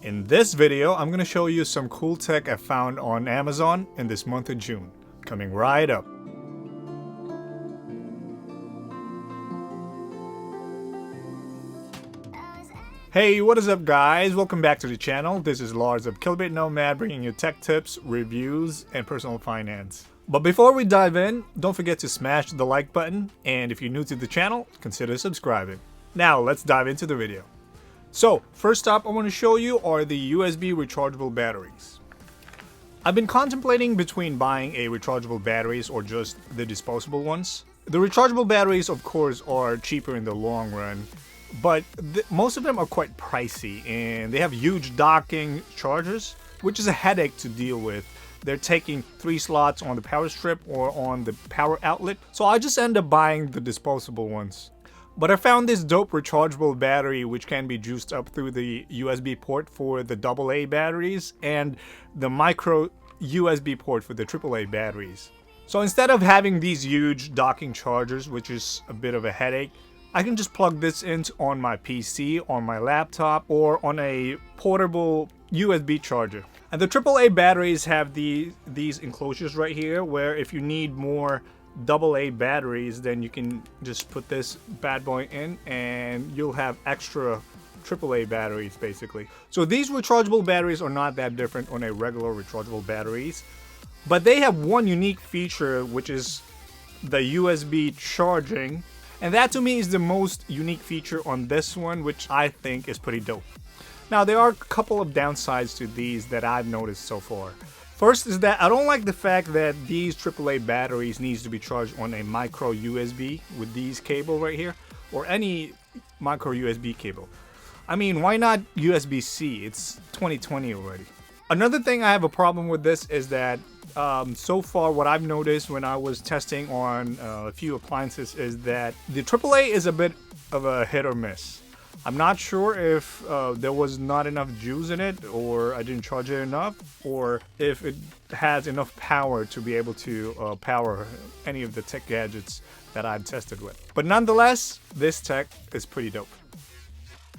In this video, I'm going to show you some cool tech I found on Amazon in this month of June. Coming right up. Hey, what is up guys? Welcome back to the channel. This is Lars of Numpad bringing you tech tips, reviews, and personal finance. But before we dive in, don't forget to smash the like button, and if you're new to the channel, consider subscribing. Now let's dive into the video. So, first up I want to show you are the USB rechargeable batteries. I've been contemplating between buying a rechargeable batteries or just the disposable ones. The rechargeable batteries of course are cheaper in the long run, but most of them are quite pricey and they have huge docking chargers, which is a headache to deal with. They're taking 3 slots on the power strip or on the power outlet, so I just end up buying the disposable ones. But I found this dope rechargeable battery which can be juiced up through the USB port for the AA batteries and the micro USB port for the AAA batteries. So instead of having these huge docking chargers, which is a bit of a headache, I can just plug this in on my PC, on my laptop, or on a portable USB charger. And the AAA batteries have these enclosures right here where if you need more AA batteries, then you can just put this bad boy in and you'll have extra AAA batteries basically. So these rechargeable batteries are not that different on a regular rechargeable batteries, but they have one unique feature, which is the USB charging, and that to me is the most unique feature on this one, which I think is pretty dope. Now there are a couple of downsides to these that I've noticed so far. First is that I don't like the fact that these AAA batteries needs to be charged on a micro USB with these cable right here, or any micro USB cable. I mean, why not USB-C? It's 2020 already. Another thing I have a problem with this is that so far what I've noticed when I was testing on a few appliances is that the AAA is a bit of a hit or miss. I'm not sure if there was not enough juice in it, or I didn't charge it enough, or if it has enough power to be able to power any of the tech gadgets that I've tested with. But nonetheless, this tech is pretty dope.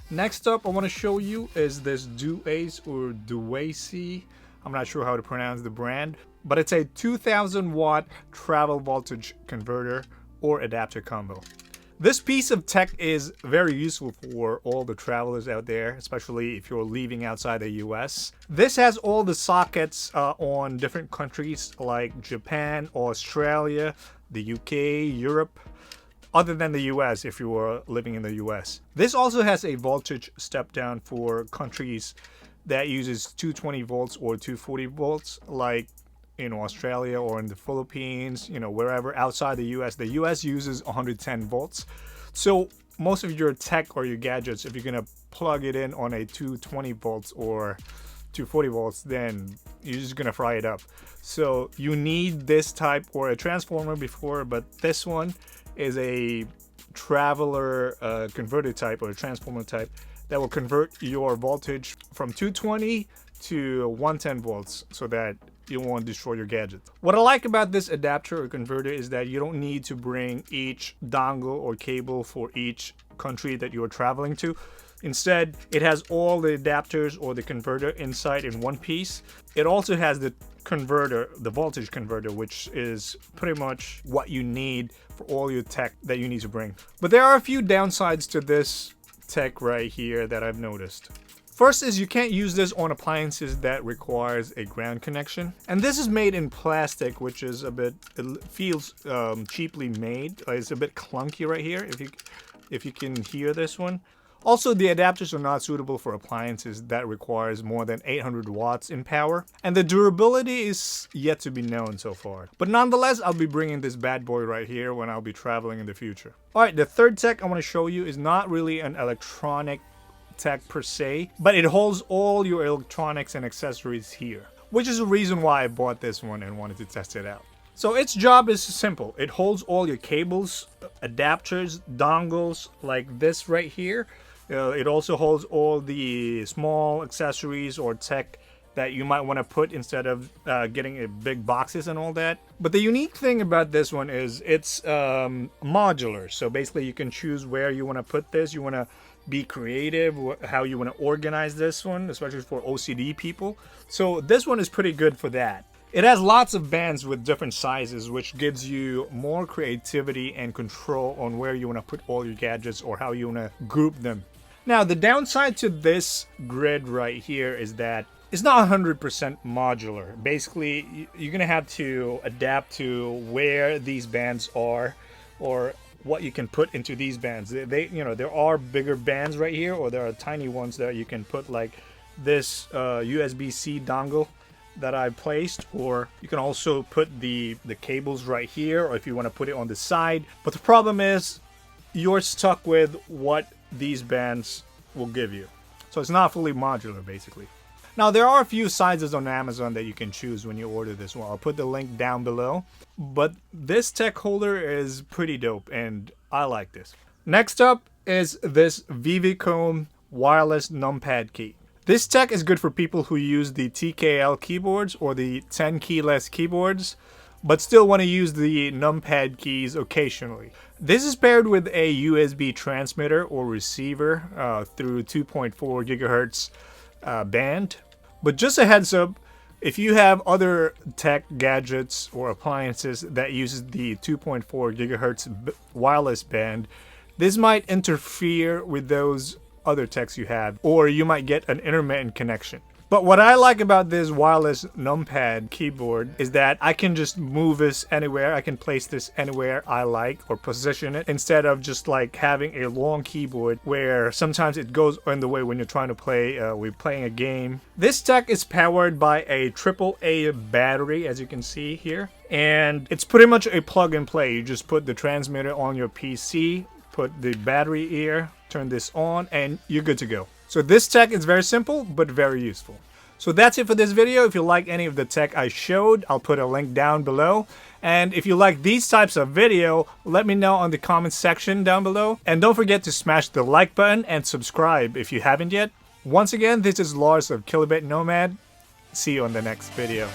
Next up I want to show you is this Duace or Duace. I'm not sure how to pronounce the brand, but it's a 2000 watt travel voltage converter or adapter combo. This piece of tech is very useful for all the travelers out there, especially if you're leaving outside the US. This has all the sockets on different countries like Japan, Australia, the UK, Europe, other than the US if you were living in the US. This also has a voltage step down for countries that uses 220 volts or 240 volts, like in Australia or in the Philippines, you know, wherever outside the US. The US uses 110 volts. So most of your tech or your gadgets, if you're gonna plug it in on a 220 volts or 240 volts, then you're just gonna fry it up. So you need this type or a transformer before, but this one is a traveler converter type or a transformer type that will convert your voltage from 220 to 110 volts so that you won't destroy your gadget. What I like about this adapter or converter is that you don't need to bring each dongle or cable for each country that you're traveling to. Instead, it has all the adapters or the converter inside in one piece. It also has the converter, the voltage converter, which is pretty much what you need for all your tech that you need to bring. But there are a few downsides to this tech right here that I've noticed. First is you can't use this on appliances that requires a ground connection. And this is made in plastic, which is a bit, it feels cheaply made. It's a bit clunky right here, if you can hear this one. Also, the adapters are not suitable for appliances that requires more than 800 watts in power. And the durability is yet to be known so far. But nonetheless, I'll be bringing this bad boy right here when I'll be traveling in the future. Alright, the third tech I want to show you is not really an electronic tech per se, but it holds all your electronics and accessories here, which is the reason why I bought this one and wanted to test it out. So its job is simple. It holds all your cables, adapters, dongles like this right here. It also holds all the small accessories or tech that you might want to put instead of getting big boxes and all that. But the unique thing about this one is it's modular. So basically you can choose where you want to put this. You want to be creative how you want to organize this one, especially for OCD people. So this one is pretty good for that. It has lots of bands with different sizes, which gives you more creativity and control on where you want to put all your gadgets or how you want to group them. Now, the downside to this grid right here is that it's not 100% modular. Basically, you're going to have to adapt to where these bands are or what you can put into these bands. There are bigger bands right here, or there are tiny ones that you can put, like this USB-C dongle that I placed, or you can also put the cables right here, or if you want to put it on the side. But the problem is you're stuck with what these bands will give you. So it's not fully modular, basically. Now, there are a few sizes on Amazon that you can choose when you order this one. I'll put the link down below. But this tech holder is pretty dope, and I like this. Next up is this Vivicom wireless numpad key. This tech is good for people who use the TKL keyboards or the 10 keyless keyboards, but still want to use the numpad keys occasionally. This is paired with a USB transmitter or receiver through 2.4 gigahertz band. But just a heads up, if you have other tech gadgets or appliances that uses the 2.4 gigahertz wireless band, this might interfere with those other techs you have, or you might get an intermittent connection. But what I like about this wireless numpad keyboard is that I can just move this anywhere. I can place this anywhere I like or position it, instead of just like having a long keyboard where sometimes it goes in the way when you're trying to play, we're playing a game. This tech is powered by a AAA battery, as you can see here. And it's pretty much a plug and play. You just put the transmitter on your PC, put the battery here, turn this on, and you're good to go. So this tech is very simple, but very useful. So that's it for this video. If you like any of the tech I showed, I'll put a link down below. And if you like these types of video, let me know on the comments section down below. And don't forget to smash the like button and subscribe if you haven't yet. Once again, this is Lars of Kilobit Nomad. See you on the next video.